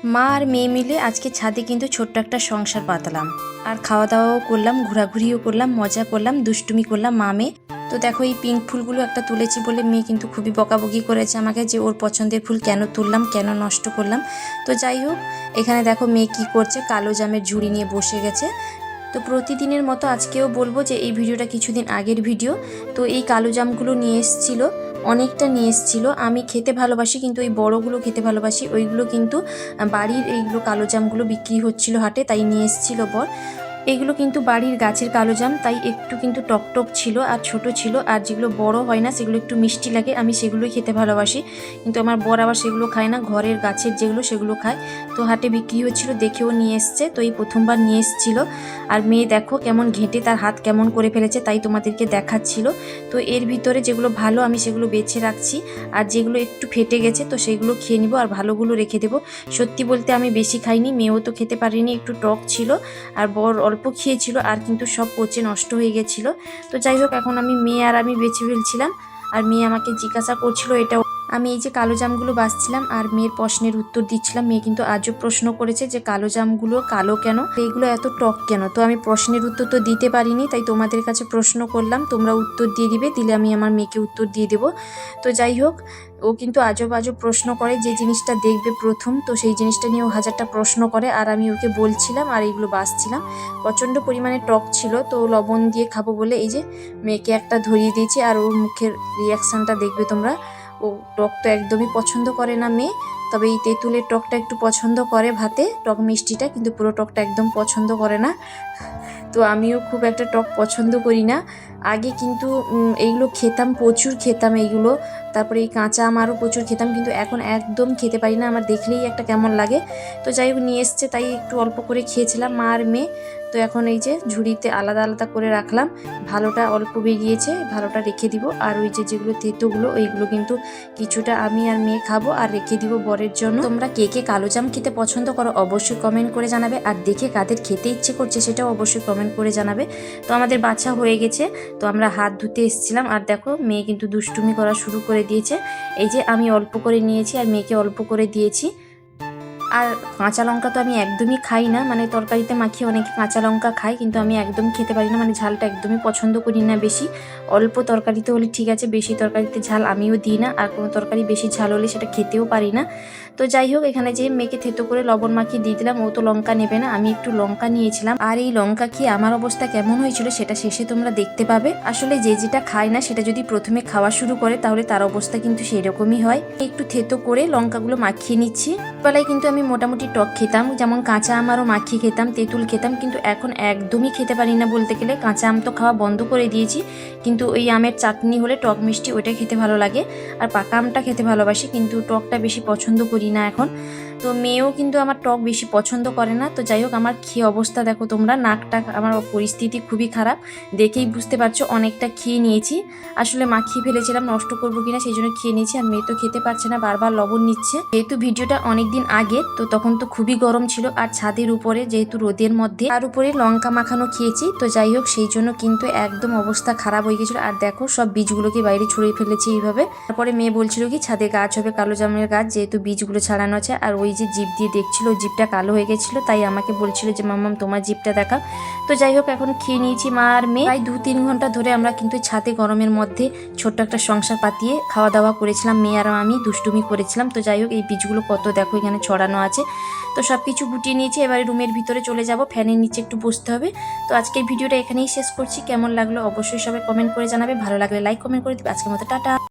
মা আর মেয়ে মিলে আজকে ছাদে কিন্তু ছোট্ট একটা সংসার পাতলাম আর খাওয়া দাওয়াও করলাম, ঘোরাঘুরিও করলাম, মজা করলাম, দুষ্টুমি করলাম মা মেয়ে। তো দেখো এই পিঙ্ক ফুলগুলো একটা তুলেছি বলে মেয়ে কিন্তু খুবই বকাবকি করেছে আমাকে যে ওর পছন্দের ফুল কেন তুললাম, কেন নষ্ট করলাম। তো যাই হোক, এখানে দেখো মেয়ে কি করছে, কালো জামের ঝুড়ি নিয়ে বসে গেছে। তো প্রতিদিনের মতো আজকেও বলবো যে এই ভিডিওটা কিছুদিন আগের ভিডিও। তো এই কালো জামগুলো নিয়ে এসেছিলো, অনেকটা নিয়ে এসেছিলো। আমি খেতে ভালোবাসি কিন্তু ওই বড়গুলো খেতে ভালোবাসি, ওইগুলো কিন্তু বাড়ির এইগুলো কালো জামগুলো বিক্রি হচ্ছিল হাটে, তাই নিয়ে এসেছিলো বর। এগুলো কিন্তু বাড়ির গাছের কালো জাম, তাই একটু কিন্তু টকটক ছিল আর ছোট ছিল, আর যেগুলো বড় হয় না সেগুলো একটু মিষ্টি লাগে, আমি সেগুলোই খেতে ভালোবাসি। কিন্তু আমার বর আবার সেগুলো খায় না, ঘরের গাছের যেগুলো সেগুলো খায়। তো হাটে বিক্রি হচ্ছিল দেখেও নিয়ে এসছে, তো এই প্রথমবার নিয়ে এসেছিলো। আর মেয়ে দেখো কেমন ঘেঁটে তার হাত কেমন করে ফেলেছে, তাই তোমাদেরকে দেখাচ্ছিল। তো এর ভিতরে যেগুলো ভালো আমি সেগুলো বেছে রাখছি, আর যেগুলো একটু ফেটে গেছে তো সেগুলো খেয়ে নিব, আর ভালোগুলো রেখে দেবো। সত্যি বলতে আমি বেশি খাইনি, মেয়েও তো খেতে পারিনি, একটু টক ছিল, আর বর অল্প খেয়েছিল, আর কিন্তু সব পচে নষ্ট হয়ে গেছিলো। তো যাই হোক, এখন মেয়ে আর আমি বেছে ফেলছিলাম, আর মেয়ে আমাকে জিজ্ঞাসা করছিল এটা। আমি এই যে কালো জামগুলো বাছছিলাম আর মেয়ের প্রশ্নের উত্তর দিচ্ছিলাম। মেয়ে কিন্তু আজও প্রশ্ন করেছে যে কালো জামগুলো কালো কেন, এইগুলো এত টক কেন। তো আমি প্রশ্নের উত্তর তো দিতে পারিনি, তাই তোমাদের কাছে প্রশ্ন করলাম, তোমরা উত্তর দিয়ে দিবে, দিলে আমি আমার মেয়েকে উত্তর দিয়ে দেবো। তো যাই হোক, ও কিন্তু আজব আজব প্রশ্ন করে, যে জিনিসটা দেখবে প্রথম তো সেই জিনিসটা নিয়ে ও হাজারটা প্রশ্ন করে, আর আমি ওকে বলছিলাম আর এইগুলো বাছছিলাম। প্রচণ্ড পরিমাণে টক ছিল, তো লবণ দিয়ে খাবো বলে এই যে মেয়েকে একটা ধরিয়ে দিয়েছি, আর ওর মুখের রিয়াকশানটা দেখবে তোমরা। ও টক তো একদমই পছন্দ করে না মেয়ে, তবে এই তেঁতুলের টকটা একটু পছন্দ করে ভাতে, টক মিষ্টিটা, কিন্তু পুরো টকটা একদম পছন্দ করে না। তো আমিও খুব একটা টক পছন্দ করি না। আগে কিন্তু এইগুলো খেতাম, প্রচুর খেতাম এইগুলো। তারপরে এই কাঁচা আম আরও প্রচুর খেতাম, কিন্তু এখন একদম খেতে পারি না, আমার দেখলেই একটা কেমন লাগে। তো যাই হোক, নিয়ে এসছে তাই একটু অল্প করে খেয়েছিলাম মা আর মেয়ে। তো এখন এই যে ঝুড়িতে আলাদা আলাদা করে রাখলাম, ভালোটা অল্প বেরিয়েছে, ভালোটা রেখে দিব। আর ওই যে যেগুলো তেঁতোগুলো ওইগুলো কিন্তু কিছুটা আমি আর মেয়ে খাবো, আর রেখে দিব বরের জন্য। তোমরা কে কে কালো জাম খেতে পছন্দ করো অবশ্যই কমেন্ট করে জানাবে, আর দেখে কাদের খেতে ইচ্ছে করছে সেটাও অবশ্যই কমেন্ট করে জানাবে। তো আমাদের বাচ্চা হয়ে গেছে, তো আমরা হাত ধুতে এসেছিলাম, আর দেখো মেয়ে কিন্তু দুষ্টুমি করা শুরু করে দিয়েছে। এই যে আমি অল্প করে নিয়েছি আর মেয়েকে অল্প করে দিয়েছি। আর কাঁচা লঙ্কা তো আমি একদমই খাই না, মানে তরকারিতে মাখিয়ে অনেকে কাঁচা লঙ্কা খায়, কিন্তু আমি একদম খেতে পারি না, মানে ঝালটা একদমই পছন্দ করি না বেশি। অল্প তরকারিতে হলে ঠিক আছে, বেশি তরকারিতে ঝাল আমিও দিই না, আর কোনো তরকারি বেশি ঝাল হলে সেটা খেতেও পারি না। তো যাই হোক, এখানে যে মেয়েকে থেতো করে লবণ মাখিয়ে দিয়ে দিলাম, ও তো লঙ্কা নেবে না, আমি একটু লঙ্কা নিয়েছিলাম। আর এই লঙ্কা খেয়ে আমার অবস্থা কেমন হয়েছিল সেটা শেষে তোমরা দেখতে পাবে। আসলে যে যেটা খায় না সেটা যদি প্রথমে খাওয়া শুরু করে তাহলে তার অবস্থা কিন্তু সেরকমই হয়। একটু থেতো করে লঙ্কাগুলো মাখিয়ে নিচ্ছি। বেলায় কিন্তু আমি মোটামুটি টক খেতাম, যেমন কাঁচা আম আরও মাখিয়ে খেতাম, তেঁতুল খেতাম, কিন্তু এখন একদমই খেতে পারি না বলতে গেলে। কাঁচা আম তো খাওয়া বন্ধ করে দিয়েছি, কিন্তু ওই আমের চাটনি হলে টক মিষ্টি ওইটা খেতে ভালো লাগে। আর পাকা আমটা খেতে ভালোবাসি, কিন্তু টকটা বেশি পছন্দ করি না এখন। তো মেয়েও কিন্তু আমার টক বেশি পছন্দ করে না। তো যাই হোক, আমার খেয়ে অবস্থা দেখো তোমরা, নাকটা আমার পরিস্থিতি খুবই খারাপ, দেখেই বুঝতে পারছো অনেকটা খেয়ে নিয়েছি। আসলে মাখিয়ে ফেলেছিলাম, নষ্ট করবো কিনা সেই জন্য খেয়ে নিয়েছি। আর মেয়ে তো খেতে পারছে না, বারবার লবণ নিচ্ছে। যেহেতু ভিডিওটা অনেকদিন আগে, তো তখন তো খুবই গরম ছিল, আর ছাদের উপরে যেহেতু রোদের মধ্যে তার উপরে লঙ্কা মাখানো খেয়েছি। তো যাই হোক, সেই জন্য কিন্তু একদম অবস্থা খারাপ হয়ে গেছিলো। আর দেখো সব বীজগুলোকে বাইরে ছড়িয়ে ফেলেছি এইভাবে। তারপরে মেয়ে বলছিল কি ছাদে গাছ হবে, কালো জামের গাছ, যেহেতু বীজগুলো ছাড়ানো আছে। আর ওই যে জিভ দিয়ে দেখছিল, জিভটা কালো হয়ে গেছিলো, তাই আমাকে বলছিল যে মাম্মাম তোমার জিভটা দেখা। তো যাই হোক, এখন খেয়ে নিয়েছি মা আর মেয়ে। প্রায় 2-3 ঘন্টা ধরে আমরা কিন্তু ছাদে গরমের মধ্যে ছোট্ট একটা সংসার পাতিয়ে খাওয়া দাওয়া করেছিলাম, মেয়ে আর আমি দুষ্টুমি করেছিলাম। তো যাই হোক, এই বীজগুলো কত দেখো এখানে ছড়ানো আছে। তো সব কিছু গুটিয়ে নিয়েছি, এবারে রুমের ভিতরে চলে যাব, ফ্যানের নিচে একটু বসতে হবে। তো আজকের ভিডিওটা এখানেই শেষ করছি। কেমন লাগলো অবশ্যই সবাই কমেন্ট করে জানাবে, ভালো লাগলে লাইক কমেন্ট করে দিবে। আজকের মতো টাটা।